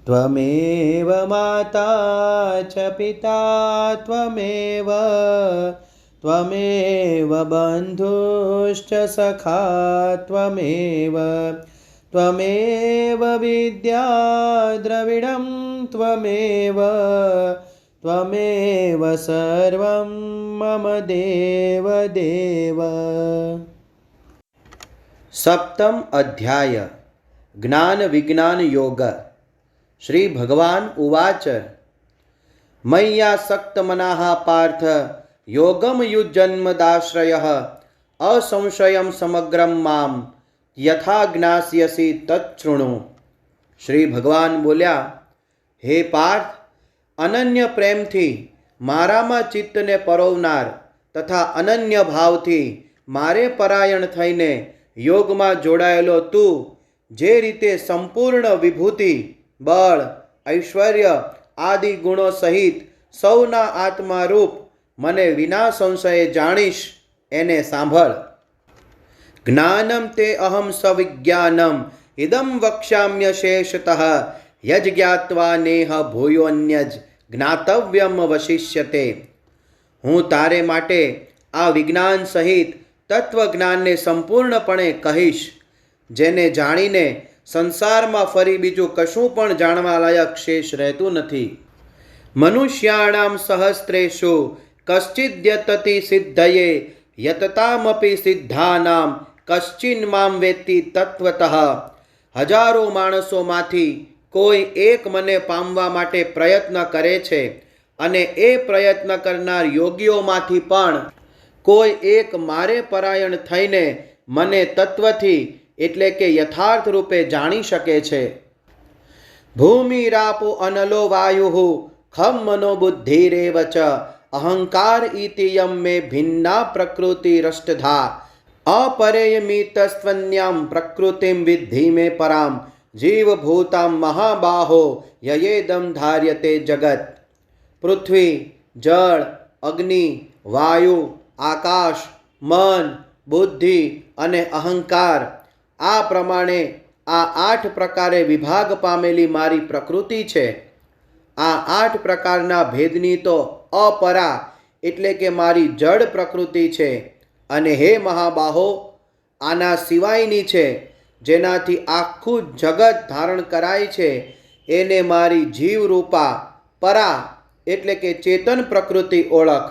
त्वमेव माता च पिता त्वमेव त्वमेव बन्धुश्च सखा त्वमेव त्वमेव विद्या द्रविडं त्वमेव त्वमेव सर्वं मम देव देव। सप्तम अध्याय ज्ञान विज्ञान योग। श्री भगवान उवाच मय्यासक्तमनः पार्थ योगम युज्जन्मदाश्रयः असंशयं समग्रं मां यथा ज्ञास्यसि तच्छृणु। श्री भगवान बोल्या, हे पार्थ, अनन्य प्रेमथी माराમાં ચિત્તને પરોવનાર તથા અનન્ય ભાવથી મારે પરાયણ થઈને યોગમાં જોડાયેલો તું જે રીતે સંપૂર્ણ વિભૂતિ, બળ, ઐશ્વર્ય આદિ ગુણો સહિત સૌના આત્મારૂપ મને વિના સંશયે જાણીશ એને સાંભળ। જ્ઞાનમ તે અહમ સવિજ્ઞાનમ ઇદમ વક્ષ્યામ્યશેષતઃ યજ્ઞાત્વા નેહ ભૂયોન્યજ જ્ઞાતવ્યમ વશિષ્યતે। હું તારે માટે આ વિજ્ઞાન સહિત તત્વજ્ઞાનને સંપૂર્ણપણે કહીશ, જેને જાણીને સંસારમાં ફરી બીજું કશું પણ જાણવા લાયક શેષ રહેતું નથી। મનુષ્યાણામ સહસ્ત્રેષુ કશ્ચિદ્યતતિ સિદ્ધયે યતતામપી સિદ્ધાનામ કશ્ચિન મામ વેત્તિ તત્વતઃ। હજારો માણસોમાંથી કોઈ એક મને પામવા માટે પ્રયત્ન કરે છે અને એ પ્રયત્ન કરનાર યોગીઓમાંથી પણ કોઈ એક મારે પરાયણ થઈને મને તત્વથી એટલે કે યથાર્થ રૂપે જાણી શકે છે। ભૂમિરાપો અનલો વાયુ ખમ મનોબુદ્ધિરેવ ચ અહંકાર ઇતિયમ મે ભિન્ના પ્રકૃતિ રષ્ટધા અપરેયમિતસ્વન્યામ પ્રકૃતિમ વિદ્ધિ મે પરામ જીવભૂતામ મહાબાહો યયેદમ ધાર્યતે જગત। પૃથ્વી, જળ, અગ્નિ, વાયુ, આકાશ, મન, બુદ્ધિ અને અહંકાર આ પ્રમાણે આ 8 પ્રકારે વિભાગ પામેલી મારી પ્રકૃતિ છે। આ 8 પ્રકારના ભેદની તો અપરા એટલે કે મારી જડ પ્રકૃતિ છે અને હે મહાબાહો, આના સિવાયની છે જેનાથી આખું જગત ધારણ કરાય છે એને મારી જીવરૂપા પરા એટલે કે ચેતન પ્રકૃતિ ઓળખ।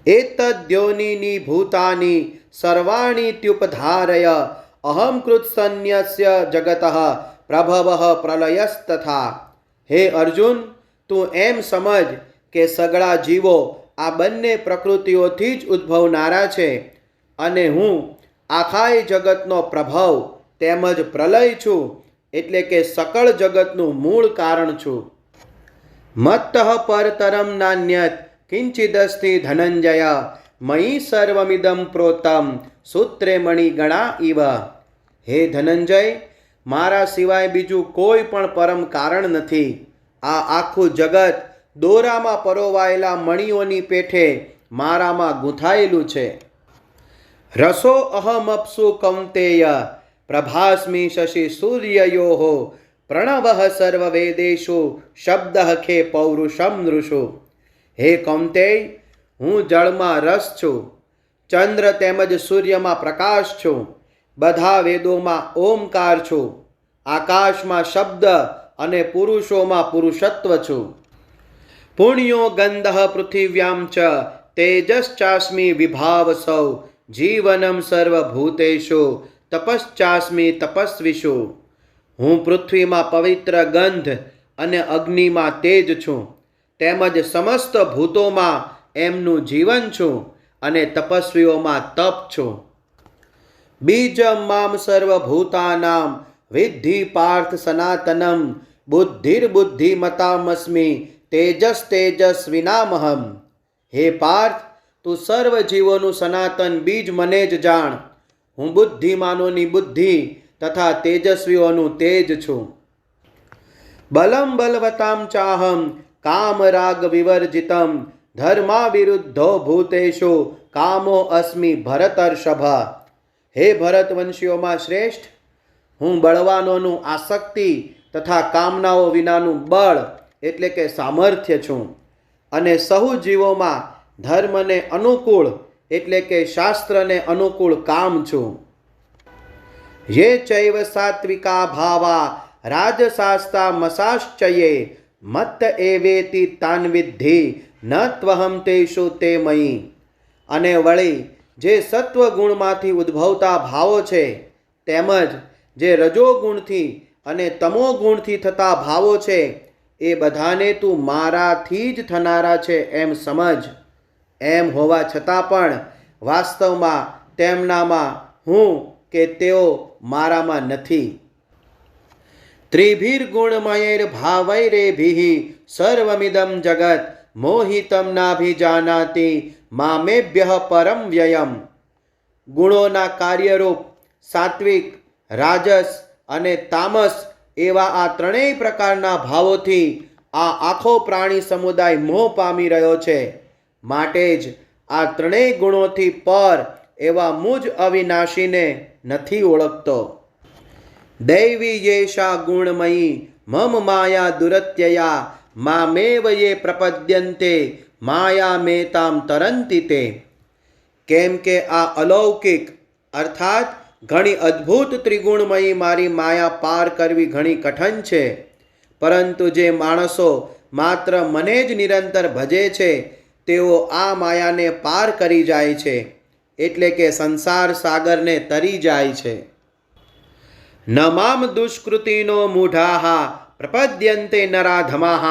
એતદ્યોનિની ભૂતાની સર્વાણીત્યુપધારય અહમ કૃત્સન્યસ્ય જગતઃ પ્રભવઃ પ્રલયસ્તથા। હે અર્જુન, તું એમ સમજ કે સગળા જીવો આ બંને પ્રકૃતિઓથી જ ઉદ્ભવનારા છે અને હું આખાય જગતનો પ્રભવ તેમજ પ્રલય છું એટલે કે સકળ જગતનું મૂળ કારણ છું। મત્તઃ પરતરમ નાન્યત કિંચિદસ્તિ ધનંજય મયી સર્વમિદમ પ્રોતમ સૂત્રે મણિગણા ઇવ। હે ધનંજય, મારા સિવાય બીજું કોઈ પણ પરમ કારણ નથી। આ આખું જગત દોરામાં પરોવાયેલા મણિઓની પેઠે મારામાં ગૂંથાયેલું છે। રસો અહમપ્સુ કૌંતેય પ્રભાસ્મિ શશિ સૂર્યયોઃ પ્રણવઃ સર્વવેદેષુ શબ્દઃ ખે પૌરુષમ નૃષુ। હે કૌંતેય, હું જળમાં રસ છું, ચંદ્ર તેમજ સૂર્યમાં પ્રકાશ છું, બધા વેદોમાં ઓમકાર છું, આકાશમાં શબ્દ અને પુરુષોમાં પુરુષત્વ છું। પુણ્યો ગંધઃ પૃથિવ્યામ ચ તેજશ્ચાસ્મિ વિભાવસૌ જીવનમ સર્વભૂતેષુ તપશ્ચાસ્મિ તપસ્વીષુ। હું પૃથ્વીમાં પવિત્ર ગંધ અને અગ્નિમાં તેજ છું, તેમજ સમસ્ત ભૂતોમાં એમનું જીવન છું અને તપસ્વીઓમાં તપ છું। બીજમ મામ સર્વભૂતાનામ વિદ્ધિ પાર્થ સનાતનમ બુદ્ધિર્બુદ્ધિમતામસ્મિ તેજસ્તેજસ્વિનામહમ। હે પાર્થ, તું સર્વ જીવોનું સનાતન બીજ મને જ જાણ। હું બુદ્ધિમાનોની બુદ્ધિ તથા તેજસ્વીઓનું તેજ છું। બલમ બલવતામ ચાહમ કામ રાગ વિવર્જિતમ ધર્મા વિરુદ્ધો ભૂતેષુ કામો અસ્મિ ભરતર્ષભ। હે ભરતવંશીઓમાં શ્રેષ્ઠ, હું બળવાનોનું આસક્તિ તથા કામનાઓ વિનાનું બળ એટલે કે સામર્થ્ય છું, અને સહુ જીવોમાં ધર્મને અનુકૂળ એટલે કે શાસ્ત્રને અનુકૂળ કામ છું. યે ચૈવ સાત્વિકા ભાવા રાજસાસ્તા મસાશ્ચયે મત્ત એવેતિ તાન વિદ્ધિ ન ત્વહમ તેષુ તે મયી. અને વળી જે સત્વગુણમાંથી ઉદ્ભવતા ભાવો છે તેમજ જે રજોગુણથી અને તમોગુણથી થતા ભાવો છે એ બધાને તું મારાથી જ થનારા છે એમ સમજ. એમ હોવા છતાં પણ વાસ્તવમાં તેમનામાં હું કે તેઓ મારામાં નથી. ત્રિભિર્ગુણમયૈર ભાવૈરેભિઃ સર્વમિદં જગત મોહિતમ નાભિજાનાતિ મામેભ્યઃ પરમ વ્યયમ. ગુણોના કાર્યરૂપ સાત્વિક, રાજસ અને તામસ એવા આ ત્રણેય પ્રકારના ભાવોથી આ આખો પ્રાણી સમુદાય મોહ પામી રહ્યો છે. માટે જ આ ત્રણેય ગુણોથી પર એવા મુજ અવિનાશીને નથી ઓળખતો. દૈવી યેષા ગુણમયી મમ માયા દુરત્યયા મામેવ યે પ્રપદ્યન્તે માયા મેતામ તરંતિ તે. કેમ કે આ અલૌકિક અર્થાત ઘણી અદ્ભુત ત્રિગુણમયી મારી માયા પાર કરવી ઘણી કઠણ છે, પરંતુ જે માણસો માત્ર મને જ નિરંતર ભજે છે તેઓ આ માયાને પાર કરી જાય છે, એટલે કે સંસાર સાગરને તરી જાય છે. ન મામ દુષ્કૃતિનો મૂઢાઃ પ્રપદ્યન્તે નરાધમાઃ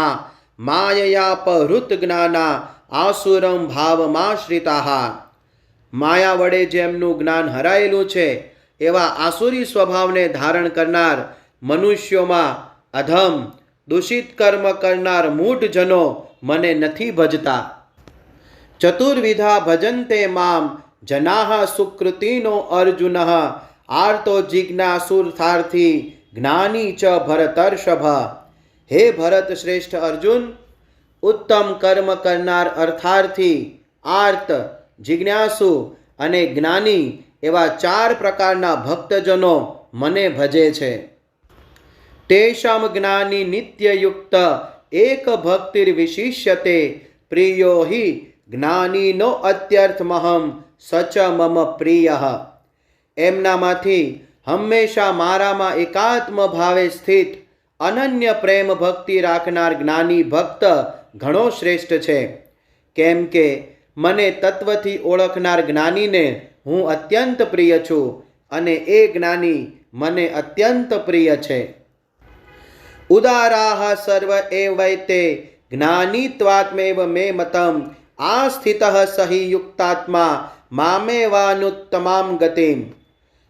માયયાપહૃત જ્ઞાના આસુરમ ભાવમાશ્રિતાઃ. માયા વડે જેમનું જ્ઞાન હરાયેલું છે એવા આસુરી સ્વભાવને ધારણ કરનાર મનુષ્યોમાં અધમ દૂષિત કર્મ કરનાર મૂઢજનો મને નથી ભજતા. ચતુર્વિધા ભજન્તે મામ જનાઃ સુકૃતિનો અર્જુનઃ આર્તો જિજ્ઞાસુર્થાર્થી જ્ઞાની ચ ભરતર્ષભ. હે ભરત શ્રેષ્ઠ અર્જુન, ઉત્તમ કર્મ કરનાર અર્થાર્થી, આર્ત, જિજ્ઞાસુ અને જ્ઞાની એવા ચાર પ્રકારના ભક્તજનો મને ભજે છે. તેષામ જ્ઞાની નિત્યયુક્ત એક ભક્તિર્વિશિષ્યતે પ્રિયો હિ જ્ઞાનીનો અત્યર્થમહમ સચ મમ પ્રિયઃ. એમનામાંથી હંમેશા મારામાં એકાત્મ ભાવે સ્થિત અનન્ય પ્રેમ ભક્તિ રાખનાર જ્ઞાની ભક્ત ઘણો શ્રેષ્ઠ છે. કેમ કે મને તત્વથી ઓળખનાર જ્ઞાનીને હું અત્યંત પ્રિય છું, અને એ જ્ઞાની મને અત્યંત પ્રિય છે. ઉદારાઃ સર્વ એવૈતે જ્ઞાનીત્વાત્મેવ મે મતમ આસ્થિતઃ સહિ યુક્તાત્મા મામેવાનુત્તમામ ગતિમ.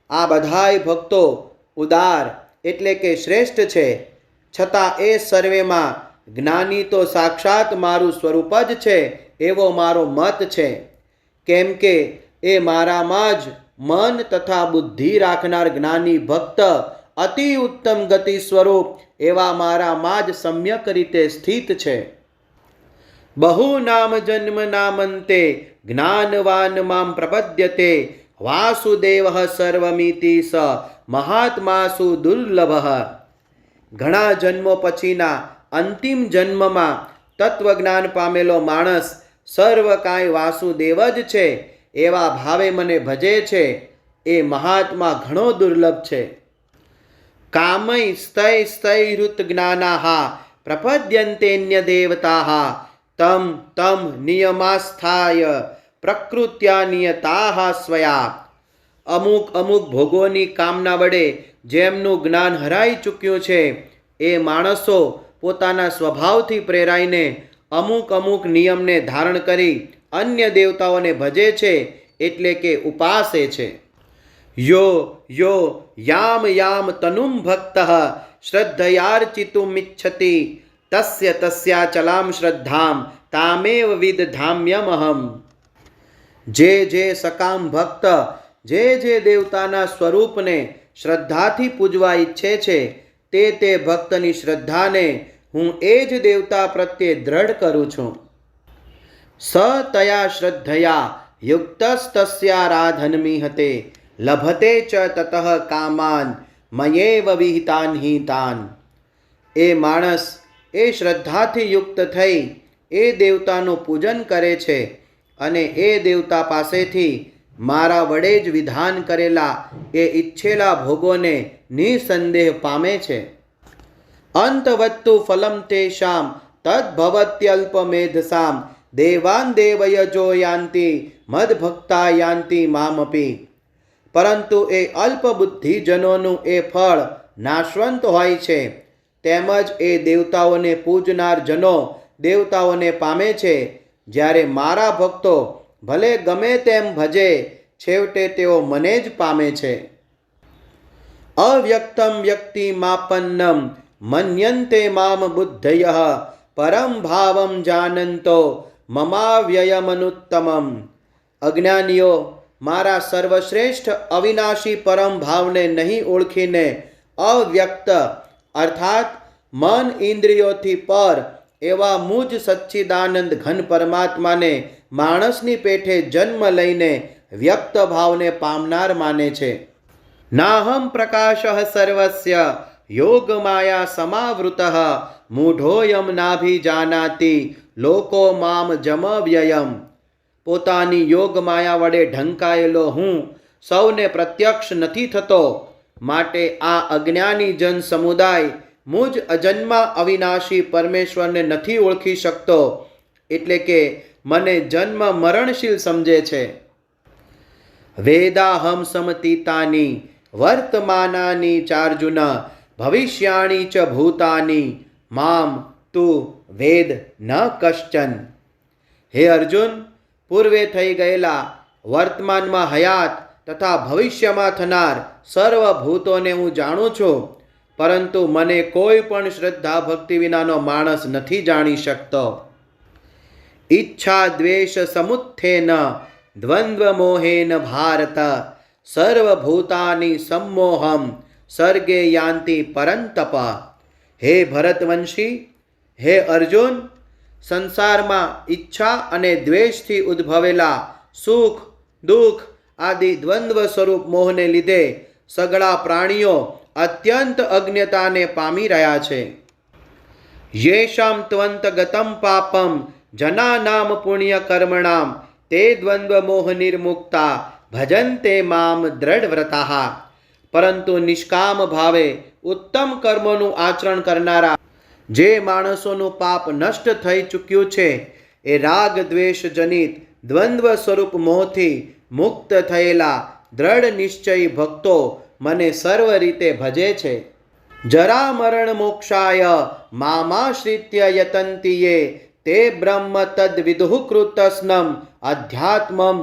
આ બધાય ભક્તો ઉદાર એટલે કે શ્રેષ્ઠ છે, છતાં એ સર્વેમાં જ્ઞાની તો સાક્ષાત મારું સ્વરૂપ જ છે એવો મારો મત છે. કેમ કે એ મારામાં જ મન તથા બુદ્ધિ રાખનાર જ્ઞાની ભક્ત અતિ ઉત્તમ ગતિ સ્વરૂપ એવા મારામાં જ સમ્યક રીતે સ્થિત છે. બહુ નામ જન્મ નામંતે જ્ઞાનવાન મામ પ્રપદ્યતે વાસુદેવઃ સર્વમિતિ સ મહાત્માસુ દુર્લભઃ. ઘણા જન્મો પછીના અંતિમ જન્મમાં તત્વજ્ઞાન પામેલો માણસ સર્વ કાંઈ વાસુદેવ જ છે એવા ભાવે મને ભજે છે એ મહાત્મા ઘણો દુર્લભ છે. કામૈ સ્તૈ સ્તૈરુત જ્ઞાનાઃ પ્રપદ્યન્તેન્ય દેવતાઃ તમ તમ નિયમાસ્થાય પ્રકૃત્યા નિયતાઃ સ્વયા. અમુક અમુક ભોગોની કામના વડે જેમનું જ્ઞાન હરાઈ ચૂક્યું છે એ માણસો પોતાના સ્વભાવથી પ્રેરાઈને અમુક અમુક નિયમને ધારણ કરી અન્ય દેવતાઓને ભજે છે, એટલે કે ઉપાસે છે. યો યો યામ યામ તનુમ ભક્તઃ શ્રદ્ધયાર્ચિતુમિચ્છતિ તસ્ય તસ્યાચલામ શ્રદ્ધામ તામેવ વિદધામ્યમહમ. જે સકામ ભક્ત જે દેવતાના સ્વરૂપને શ્રદ્ધાથી પૂજવા ઈચ્છે છે તે ભક્તની શ્રદ્ધાને હું એ જ દેવતા પ્રત્યે દ્રઢ કરું છું. સ તયા શ્રદ્ધયા યુક્તસ્તસ્યારાધનમિહતે લભતે ચ તતઃ કામાન મયેવ વિહિતાન હિતાન. એ માણસ એ શ્રદ્ધાથી યુક્ત થઈ એ દેવતાનું પૂજન કરે છે અને એ દેવતા પાસેથી મારા વડે જ વિધાન કરેલા એ ઈચ્છેલા ભોગોને નિસંદેહ પામે છે. અંતવત્તુ ફલમ તેષામ તદ્ભવત્યલ્પમેધસામ દેવાન દેવયજો યાન્તિ મદભક્તા યાન્તિ મામપી. પરંતુ એ અલ્પ બુદ્ધિજનોનું એ ફળ નાશવંત હોય છે, તેમજ એ દેવતાઓને પૂજનાર જનો દેવતાઓને પામે છે, જ્યારે મારા ભક્તો ભલે ગમે તેમ ભજે છેવટે તેઓ મને જ પામે છે. અવ્યક્તમ વ્યક્તિમાપન્નમ મન્યન્તે મામ બુદ્ધયઃ પરમ ભાવમ જાનંતો મમાવ્યયમનુત્તમમ. અજ્ઞાનીઓ મારા સર્વશ્રેષ્ઠ અવિનાશી પરમ ભાવને નહીં ઓળખીને અવ્યક્ત અર્થાત મન ઇન્દ્રિયોથી પર એવા મુજ સચ્ચિદાનંદ ઘન પરમાત્માને માણસની પેઠે જન્મ લઈને વ્યક્ત ભાવને પામનાર માને છે. નાહમ પ્રકાશઃ સર્વસ્ય યોગમાયા સમાવૃતઃ મૂઢોયમ નાભિજાનાતિ લોકો મામ જમવ્યયમ. પોતાની યોગ માયા વડે ઢંકાયેલો હું સૌને પ્રત્યક્ષ નથી થતો, માટે આ અજ્ઞાની જન સમુદાય મુજ અજન્મા અવિનાશી પરમેશ્વરને નથી ઓળખી શકતો, એટલે કે મને જન્મ મરણશીલ સમજે છે. વેદાહમ સમતીતાની વર્તમાનાની ચાર્જુન ભવિષ્યાણી ચ ભૂતાની મામ તું વેદ ન કશ્ચન. હે અર્જુન, પૂર્વે થઈ ગયેલા, વર્તમાનમાં હયાત તથા ભવિષ્યમાં થનાર સર્વ ભૂતોને હું જાણું છું, પરંતુ મને કોઈ પણ શ્રદ્ધા ભક્તિ વિનાનો માણસ નથી જાણી શકતો. ઈચ્છા દ્વેષ સમુત્થેન દ્વંદ્વ મોહેન ભારત સર્વભૂતાની सम्मोहम સર્ગે યાન્તિ પરંતપ. હે ભરતવંશી, હે અર્જુન, સંસારમાં ઈચ્છા અને દ્વેષથી ઉદ્ભવેલા સુખ દુઃખ આદિ દ્વંદ્વ સ્વરૂપ મોહને લીધે સગળા પ્રાણીઓ અત્યંત અજ્ઞતાને પામી રહ્યા છે. યેષામ ત્વંતગતમ પાપમ જનાનામ પુણ્ય કર્મણામ તે દ્વંદ્વ મોહ નિર્મુક્તા ભજન્તે મામ દ્રઢવ્રતાઃ. પરંતુ નિષ્કામ ભાવે ઉત્તમ કર્મોનું આચરણ કરનારા જે માણસોનું પાપ નષ્ટ થઈ ચૂક્યું છે, એ રાગ દ્વેષ જનિત દ્વંદ્વ સ્વરૂપ મોહથી મુક્ત થયેલા દ્રઢ નિશ્ચયી ભક્તો મને સર્વ રીતે ભજે છે. જરા મરણ મોક્ષાય મામાશ્રિત્ય યતંતિ યે તે બ્રહ્મ તદ વિદુઃ કૃતસ્નમ અધ્યાત્મમ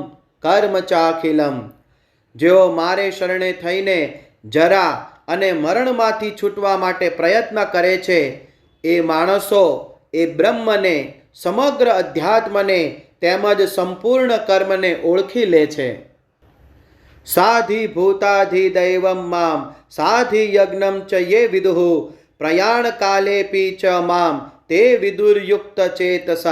કર્મ ચાખિલમ. જેઓ મારે શરણે થઈને જરા અને મરણમાંથી છૂટવા માટે પ્રયત્ન કરે છે, એ માણસો એ બ્રહ્મને, સમગ્ર અધ્યાત્મને તેમજ સંપૂર્ણ કર્મને ઓળખી લે છે. સાધિ ભૂતાધિ દૈવમ મામ સાધિ યજ્ઞમ ચ યે વિદુઃ પ્રયાણ કાલેપી ચ મામ તે વિદુર્યુક્ત ચેતસઃ.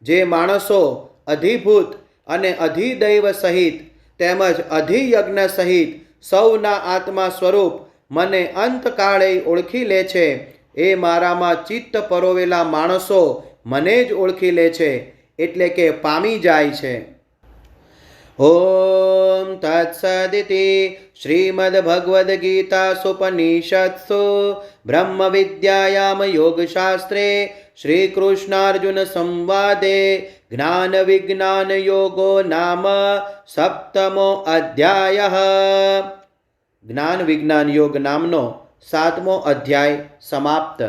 જે માણસો અધિભૂત અને અધિદૈવ સહિત તેમજ અધિયજ્ઞ સહિત સૌના આત્મા સ્વરૂપ મને અંતકાળે ઓળખી લે છે, એ મારામાં ચિત્ત પરોવેલા માણસો મને જ ઓળખી લે છે, એટલે કે પામી જાય છે. ઓમ તત્સદિતિ શ્રીમદ્ભગવદ્ગીતાસુપનિષત્સુ બ્રહ્મ વિદ્યાયામ યોગશાસ્ત્રે શ્રીકૃષ્ણાર્જુન સંવાદે જ્ઞાન વિજ્ઞાન યોગો નામ સપ્તમો અધ્યાયઃ. જ્ઞાન વિજ્ઞાન યોગ નામનો 7મો અધ્યાય સમાપ્ત.